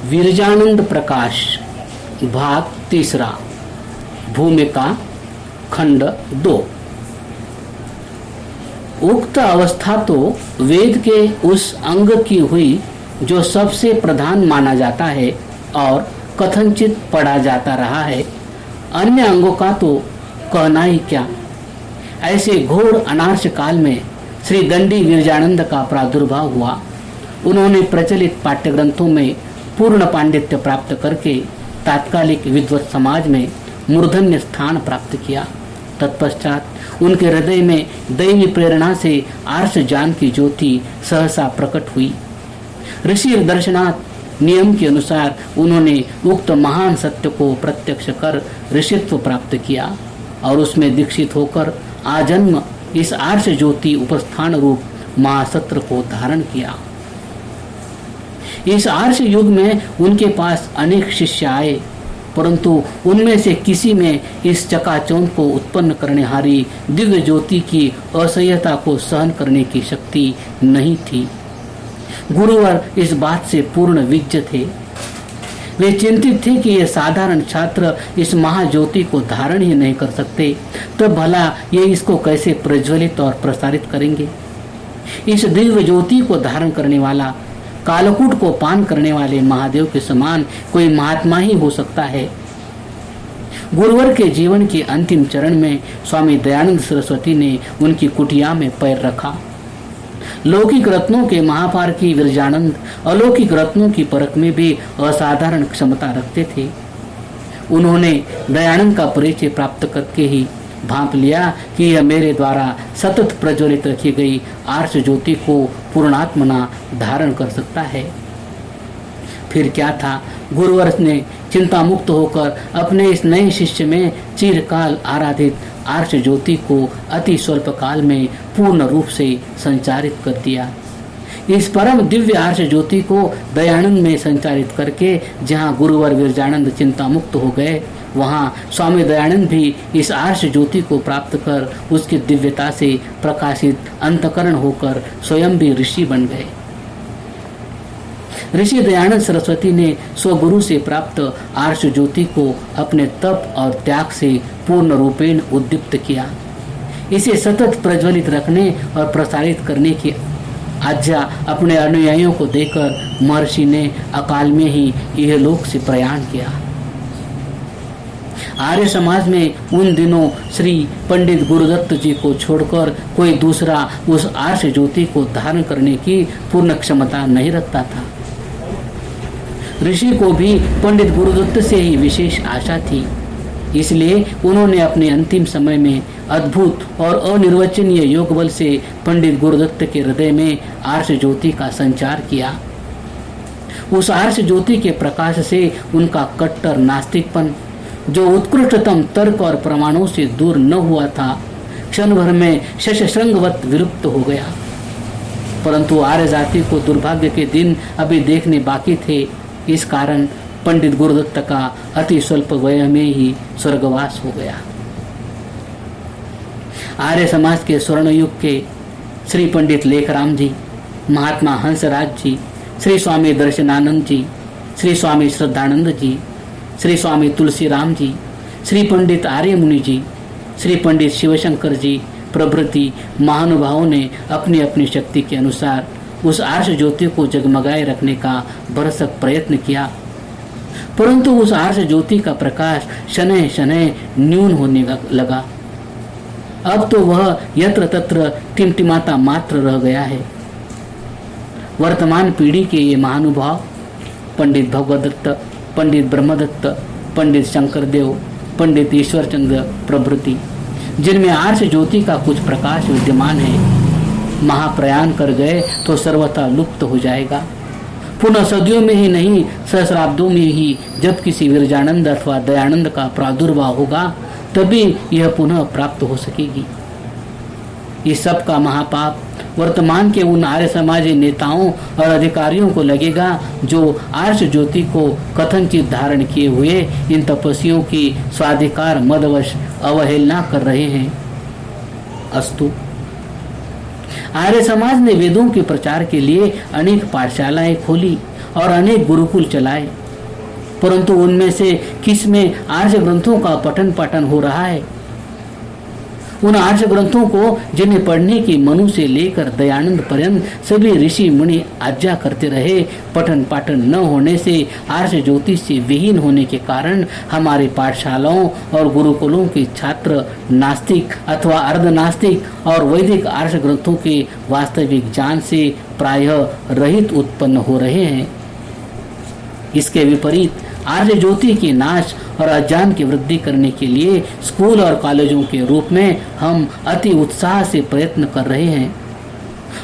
विरजानंद प्रकाश भाग तीसरा भूमिका खंड 2। उक्त अवस्था तो वेद के उस अंग की हुई जो सबसे प्रधान माना जाता है और कथनचित पढ़ा जाता रहा है। अन्य अंगों का तो कहना ही क्या। ऐसे घोर अनार्ष काल में श्री दंडी विरजानंद का प्रादुर्भाव हुआ। उन्होंने प्रचलित पाठ्यग्रंथों में पूर्ण पांडित्य प्राप्त करके तात्कालिक विद्वत समाज में मूर्धन्य स्थान प्राप्त किया। तत्पश्चात उनके हृदय में दैवी प्रेरणा से आर्ष ज्ञान की ज्योति सहसा प्रकट हुई। ऋषि दर्शनात् नियम के अनुसार उन्होंने उक्त महान सत्य को प्रत्यक्ष कर ऋषित्व प्राप्त किया और उसमें दीक्षित होकर आजन्म इस आर्ष ज्योति उपस्थान रूप महासत्र को धारण किया। इस आर्ष युग में उनके पास अनेक शिष्य आए, परंतु उनमें से किसी में इस चकाचौंध को उत्पन्न करने हारी दिव्य ज्योति की असह्यता को सहन करने की शक्ति नहीं थी। गुरुवर इस बात से पूर्ण विज्ञ थे। वे चिंतित थे कि ये साधारण छात्र इस महाज्योति को धारण ही नहीं कर सकते, तब भला ये इसको कैसे प्रज्वलित और प्रसारित करेंगे। इस दिव्य ज्योति को धारण करने वाला कालकूट को पान करने वाले महादेव के समान कोई महात्मा ही हो सकता है। गुरुवर के जीवन के अंतिम चरण में स्वामी दयानंद सरस्वती ने उनकी कुटिया में पैर रखा। लौकिक रत्नों के महापारखी विरजानंद अलौकिक रत्नों की परख में भी असाधारण क्षमता रखते थे। उन्होंने दयानंद का परिचय प्राप्त करके ही भांप लिया कि यह मेरे द्वारा सतत प्रज्वलित रखी गई आर्ष ज्योति को पूर्णात्मना धारण कर सकता है। फिर क्या था, गुरुवर ने चिंता मुक्त होकर अपने इस नए शिष्य में चिरकाल आराधित आर्ष ज्योति को अति स्वल्प काल में पूर्ण रूप से संचारित कर दिया। इस परम दिव्य आर्ष ज्योति को दयानंद में संचारित करके जहाँ गुरुवर विरजानंद चिंता मुक्त हो गए, वहाँ स्वामी दयानंद भी इस आर्ष ज्योति को प्राप्त कर उसकी दिव्यता से प्रकाशित अंतकरण होकर स्वयं भी ऋषि बन गए। ऋषि दयानंद सरस्वती ने स्वगुरु से प्राप्त आर्ष ज्योति को अपने तप और त्याग से पूर्ण रूपेण उद्दीप्त किया। इसे सतत प्रज्वलित रखने और प्रसारित करने की आज्ञा अपने अनुयायियों को देकर महर्षि ने अकाल में ही यह लोक से प्रयाण किया। आर्य समाज में उन दिनों श्री पंडित गुरुदत्त जी को छोड़कर कोई दूसरा उस आर्ष ज्योति को धारण करने की पूर्ण क्षमता नहीं रखता था। ऋषि को भी पंडित गुरुदत्त से ही विशेष आशा थी, इसलिए उन्होंने अपने अंतिम समय में अद्भुत और अनिर्वचनीय योग बल से पंडित गुरुदत्त के हृदय में आर्ष ज्योति का संचार किया। उस आर्ष ज्योति के प्रकाश से उनका कट्टर नास्तिकपन, जो उत्कृष्टतम तर्क और प्रमाणों से दूर न हुआ था, क्षण भर में शशशृंगवत विलुप्त हो गया। परंतु आर्य जाति को दुर्भाग्य के दिन अभी देखने बाकी थे। इस कारण पंडित गुरुदत्त का अति स्वल्प वय में ही स्वर्गवास हो गया। आर्य समाज के स्वर्ण युग के श्री पंडित लेखराम जी, महात्मा हंसराज जी, श्री स्वामी दर्शनानंद जी, श्री स्वामी श्रद्धानंद जी, श्री स्वामी तुलसीराम जी, श्री पंडित आर्य मुनि जी, श्री पंडित शिवशंकर जी प्रभृति महानुभावों ने अपनी अपनी शक्ति के अनुसार उस आर्ष ज्योति को जगमगाए रखने का भरसक प्रयत्न किया, परंतु उस आर्ष ज्योति का प्रकाश शनैः शनैः न्यून होने लगा। अब तो वह यत्र तत्र टिमटिमाता मात्र रह गया है। वर्तमान पीढ़ी के ये महानुभाव पंडित भगवदत्त, पंडित ब्रह्मदत्त, पंडित शंकरदेव, पंडित ईश्वरचंद्र प्रभृति, जिनमें आर्ष ज्योति का कुछ प्रकाश विद्यमान है, महाप्रयाण कर गए तो सर्वथा लुप्त हो जाएगा। पुनः सदियों में ही नहीं, सहस्राब्दों में ही जब किसी विरजानंद अथवा दयानंद का प्रादुर्भाव होगा, तभी यह पुनः प्राप्त हो सकेगी। इस सब का महापाप वर्तमान के उन आर्य समाजी नेताओं और अधिकारियों को लगेगा जो आर्ष ज्योति को कथनचित धारण किए हुए इन तपस्वियों की स्वाधिकार मदवश अवहेलना कर रहे हैं। अस्तु। आर्य समाज ने वेदों के प्रचार के लिए अनेक पाठशालाएं खोली और अनेक गुरुकुल चलाए, परंतु उनमें से किस में आर्य ग्रंथों का पठन पाठन हो रहा है? उन आर्य ग्रंथों को जिन्हें पढ़ने की मनु से लेकर दयानंद पर्यंत सभी ऋषि मुनि आज्ञा करते रहे, पठन पाठन न होने से, आर्य ज्योतिष से विहीन होने के कारण हमारे पाठशालाओं और गुरुकुलों के छात्र नास्तिक अथवा अर्धनास्तिक और वैदिक आर्य ग्रंथों के वास्तविक ज्ञान से प्रायः रहित उत्पन्न हो रहे हैं। इसके विपरीत आर्य ज्योति के नाश और अज्ञान की वृद्धि करने के लिए स्कूल और कॉलेजों के रूप में हम अति उत्साह से प्रयत्न कर रहे हैं।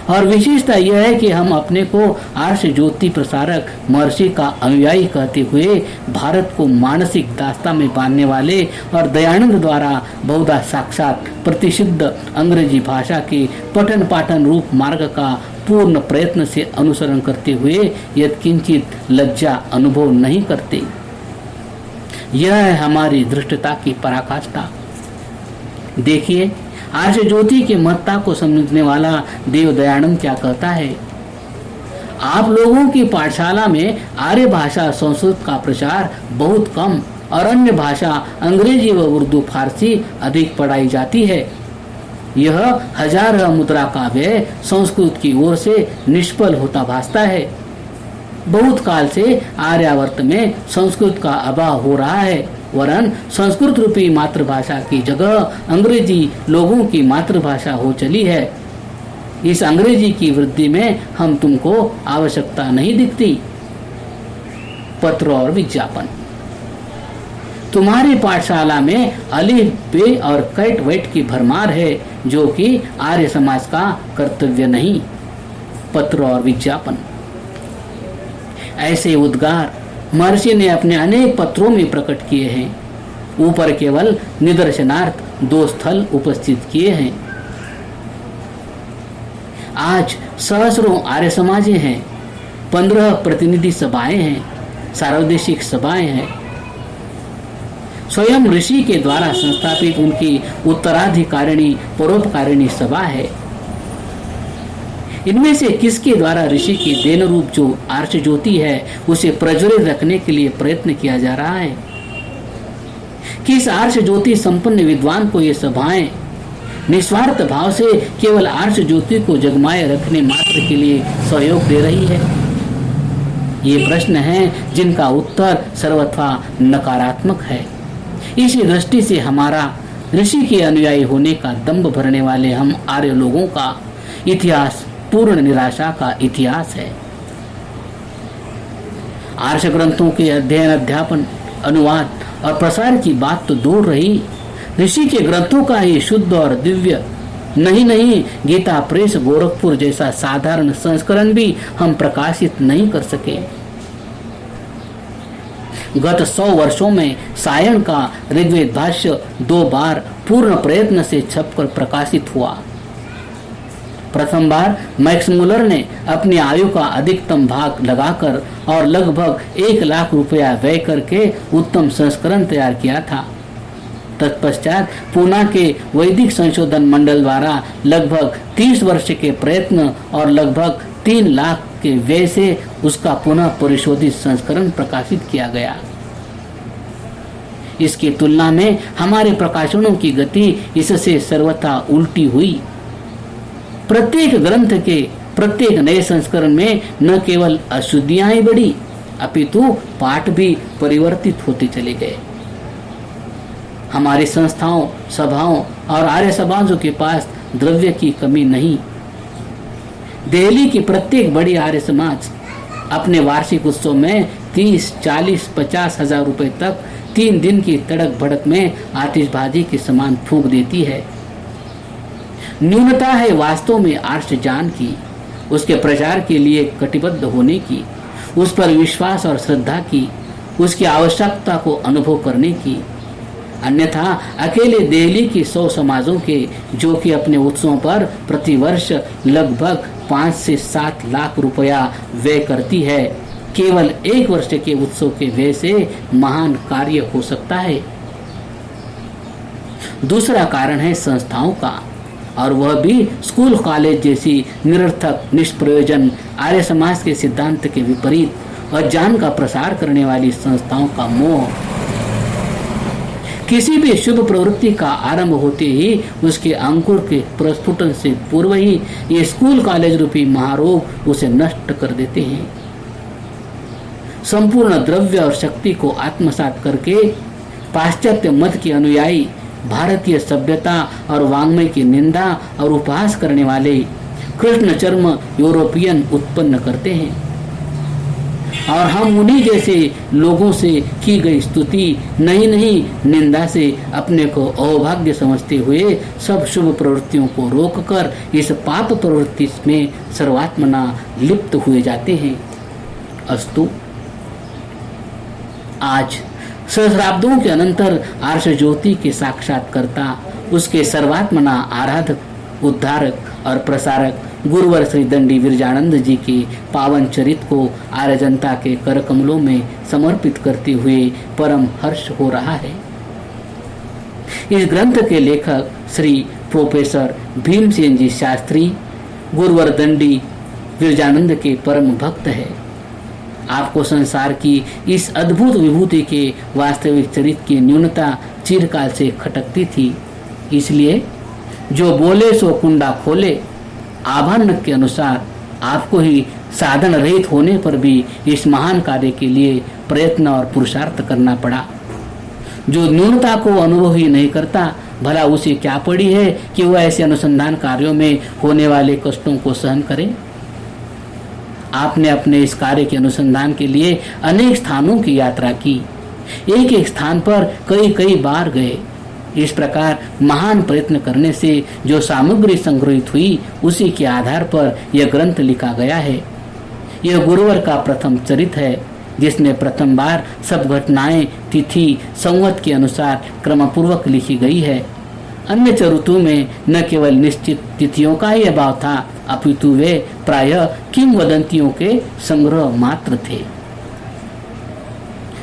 और विशेषता यह है कि हम अपने को आर्य ज्योति प्रसारक महर्षि का अनुयायी कहते हुए भारत को मानसिक दास्ता में बांधने वाले और दयानंद द्वारा बहुधा साक्षात प्रतिसिद्ध अंग्रेजी भाषा के पठन पाठन रूप मार्ग का पूर्ण प्रयत्न से अनुसरण करते हुए यत्किंचित लज्जा अनुभव नहीं करते। यह है हमारी धृष्टता की पराकाष्ठा। देखिए, आर्य ज्योति की महत्ता को समझने वाला देव दयानंद क्या कहता है। आप लोगों की पाठशाला में आर्य भाषा संस्कृत का प्रचार बहुत कम और अन्य भाषा अंग्रेजी व उर्दू फारसी अधिक पढ़ाई जाती है। यह हजार मुद्रा का व्यय संस्कृत की ओर से निष्फल होता भासता है। बहुत काल से आर्यावर्त में संस्कृत का अभाव हो रहा है, वरन संस्कृत रूपी मातृभाषा की जगह अंग्रेजी लोगों की मातृभाषा हो चली है। इस अंग्रेजी की वृद्धि में हम तुमको आवश्यकता नहीं दिखती। पत्र और विज्ञापन। तुम्हारी पाठशाला में अलिफ बे और कैट वैट की भरमार है, जो कि आर्य समाज का कर्तव्य नहीं। पत्र और विज्ञापन। ऐसे उद्गार महर्षि ने अपने अनेक पत्रों में प्रकट किए हैं। ऊपर केवल निदर्शनार्थ दो स्थल उपस्थित किए हैं। आज सहस्रों आर्य समाजें हैं, 15 प्रतिनिधि सभाएं हैं, सार्वदेशिक सभाएं हैं। स्वयं ऋषि के द्वारा संस्थापित उनकी उत्तराधिकारिणी परोपकारिणी सभा है। इनमें से किसके द्वारा ऋषि की देन रूप जो आर्य ज्योति है उसे प्रज्वलित रखने के लिए प्रयत्न किया जा रहा है? किस आर्य ज्योति संपन्न विद्वान को ये सभाएं निस्वार्थ भाव से केवल आर्य ज्योति को जगमाए रखने मात्र के लिए सहयोग दे रही है? ये प्रश्न हैं जिनका उत्तर सर्वथा नकारात्मक है। इसी दृष्टि से हमारा ऋषि के अनुयायी होने का दंभ भरने वाले हम आर्य लोगों का इतिहास पूर्ण निराशा का इतिहास है। आर्य ग्रंथों के अध्ययन, अध्यापन, अनुवाद और प्रसार की बात तो दूर रही, ऋषि के ग्रंथों का ही शुद्ध और दिव्य नहीं गीता प्रेस गोरखपुर जैसा साधारण संस्करण भी हम प्रकाशित नहीं कर सके। गत 100 वर्षों में सायण का ऋग्वेद भाष्य 2 बार पूर्ण प्रयत्न से छपकर प्रकाशित हुआ। प्रथम बार मैक्स मुलर ने अपनी आयु का अधिकतम भाग लगाकर और लगभग 1 लाख रुपया व्यय करके उत्तम संस्करण तैयार किया था। तत्पश्चात पूना के वैदिक संशोधन मंडल द्वारा लगभग 30 वर्ष के प्रयत्न और लगभग 3 लाख के व्यय से उसका पुनः परिशोधित संस्करण प्रकाशित किया गया। इसकी तुलना में हमारे प्रकाशनों की गति इससे सर्वथा उल्टी हुई। प्रत्येक ग्रंथ के प्रत्येक नए संस्करण में न केवल अशुद्धियां ही बढ़ी, अपितु पाठ भी परिवर्तित होते चले गए। हमारी संस्थाओं, सभाओं और आर्य समाजों के पास द्रव्य की कमी नहीं। दिल्ली की प्रत्येक बड़ी आर्य समाज अपने वार्षिक उत्सव में 30, 40, 50 हजार रुपए तक 3 दिन की तड़क भड़क में आतिशबाजी के समान फूंक देती है। न्यूनता है वास्तव में आर्य ज्ञान की, उसके प्रचार के लिए कटिबद्ध होने की, उस पर विश्वास और श्रद्धा की, उसकी आवश्यकता को अनुभव करने की। अन्यथा अकेले दिल्ली की 100 समाजों के, जो कि अपने उत्सवों पर प्रतिवर्ष लगभग 5 से 7 लाख रुपया व्यय करती है, केवल 1 वर्ष के उत्सव के व्यय से महान कार्य हो सकता है। दूसरा कारण है संस्थाओं का, और वह भी स्कूल कॉलेज जैसी निरर्थक निष्प्रयोजन आर्य समाज के सिद्धांत के विपरीत अज्ञान का प्रसार करने वाली संस्थाओं का मोह। किसी भी शुभ प्रवृत्ति का आरंभ होते ही उसके अंकुर के प्रस्फुटन से पूर्व ही ये स्कूल कॉलेज रूपी महारोग उसे नष्ट कर देते हैं। संपूर्ण द्रव्य और शक्ति को आत्मसात करके पाश्चात्य मत के अनुयायी भारतीय सभ्यता और वाङ्मय की निंदा और उपहास करने वाले कृष्ण चर्म यूरोपियन उत्पन्न करते हैं और हम उन्हीं जैसे लोगों से की गई स्तुति नहीं निंदा से अपने को अभाग्य समझते हुए सब शुभ प्रवृत्तियों को रोककर इस पाप प्रवृत्ति में सर्वात्मना लिप्त हुए जाते हैं। अस्तु, आज सहस्राब्दों के अनंतर आर्ष ज्योति के साक्षात्कर्ता, उसके सर्वात्मना आराधक, उद्धारक और प्रसारक गुरुवर श्री दंडी विरजानंद जी के पावन चरित को आर्य जनता के कर कमलों में समर्पित करते हुए परम हर्ष हो रहा है। इस ग्रंथ के लेखक श्री प्रोफेसर भीमसेन जी शास्त्री गुरुवर दंडी विरजानंद के परम भक्त है। आपको संसार की इस अद्भुत विभूति के वास्तविक चरित्र की न्यूनता चिरकाल से खटकती थी, इसलिए जो बोले सो कुंडा खोले आभरण के अनुसार आपको ही साधन रहित होने पर भी इस महान कार्य के लिए प्रयत्न और पुरुषार्थ करना पड़ा। जो न्यूनता को अनुभव ही नहीं करता, भला उसे क्या पड़ी है कि वह ऐसे अनुसंधान कार्यों में होने वाले कष्टों को सहन करे। आपने अपने इस कार्य के अनुसंधान के लिए अनेक स्थानों की यात्रा की, एक स्थान पर कई बार गए। इस प्रकार महान प्रयत्न करने से जो सामग्री संग्रहित हुई, उसी के आधार पर यह ग्रंथ लिखा गया है। यह गुरुवर का प्रथम चरित्र है, जिसमें प्रथम बार सब घटनाएं तिथि संवत के अनुसार क्रमपूर्वक लिखी गई है। अन्य चरित्रों में न केवल निश्चित तिथियों का ही अभाव था, अपितु वे प्रायः किंवदंतियों के संग्रह मात्र थे।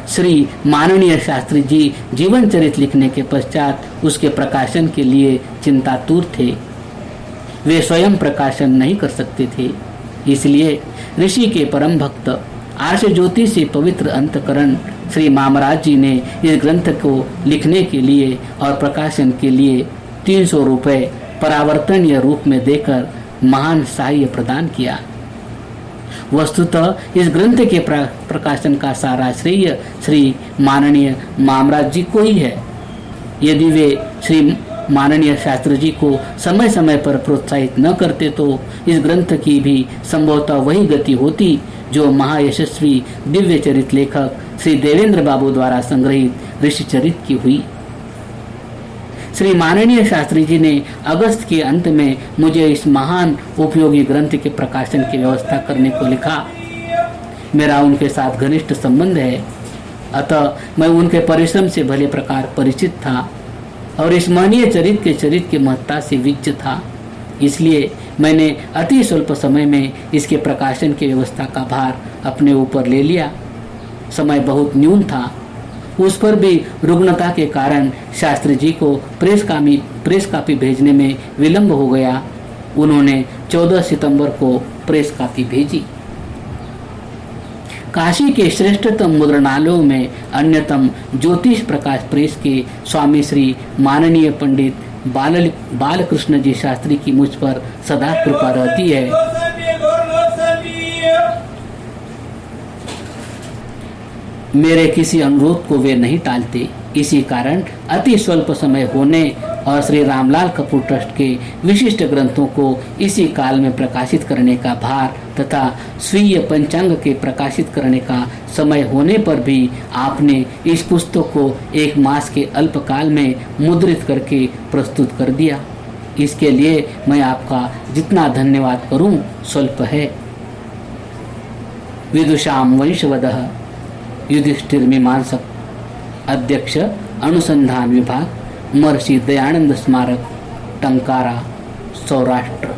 श्री माननीय शास्त्री जी जीवन चरित्र लिखने के पश्चात उसके प्रकाशन के लिए चिंतातुर थे। वे स्वयं प्रकाशन नहीं कर सकते थे, इसलिए ऋषि के परम भक्त आर्ष ज्योति से पवित्र अंतकरण श्री मामराज जी ने इस ग्रंथ को लिखने के लिए और प्रकाशन के लिए 300 रुपये परावर्तनीय रूप में देकर महान सहाय्य प्रदान किया। वस्तुतः इस ग्रंथ के प्रकाशन का सारा श्रेय श्री माननीय मामराज जी को ही है। यदि वे श्री माननीय शास्त्री जी को समय समय पर प्रोत्साहित न करते तो इस ग्रंथ की भी संभवतः वही गति होती जो महायशस्वी दिव्य चरित्र लेखक श्री देवेंद्र बाबू द्वारा संग्रहित ऋषि चरित्र की हुई। श्री माननीय शास्त्री जी ने अगस्त के अंत में मुझे इस महान उपयोगी ग्रंथ के प्रकाशन की व्यवस्था करने को लिखा। मेरा उनके साथ घनिष्ठ संबंध है, अतः मैं उनके परिश्रम से भले प्रकार परिचित था और इस महनीय चरित्र की महत्ता से विज्ञ था। इसलिए मैंने अति स्वल्प समय में इसके प्रकाशन की व्यवस्था का भार अपने ऊपर ले लिया। समय बहुत न्यून था, उस पर भी रुग्णता के कारण शास्त्री जी को प्रेस कापी भेजने में विलंब हो गया। उन्होंने 14 सितंबर को प्रेस कापी भेजी। काशी के श्रेष्ठतम मुद्रणालयों में अन्यतम ज्योतिष प्रकाश प्रेस के स्वामी श्री माननीय पंडित बालकृष्ण जी शास्त्री की मुझ पर सदा कृपा रहती है। मेरे किसी अनुरोध को वे नहीं टालते। इसी कारण अति स्वल्प समय होने और श्री रामलाल कपूर ट्रस्ट के विशिष्ट ग्रंथों को इसी काल में प्रकाशित करने का भार तथा स्वीय पंचांग के प्रकाशित करने का समय होने पर भी आपने इस पुस्तक को 1 मास के अल्पकाल में मुद्रित करके प्रस्तुत कर दिया। इसके लिए मैं आपका जितना धन्यवाद करूं स्वल्प है। विदुषाम वंशवदः युधिष्ठिर मीमांसक, अध्यक्ष अनुसंधान विभाग, महर्षि दयानंद स्मारक, टंकारा, सौराष्ट्र।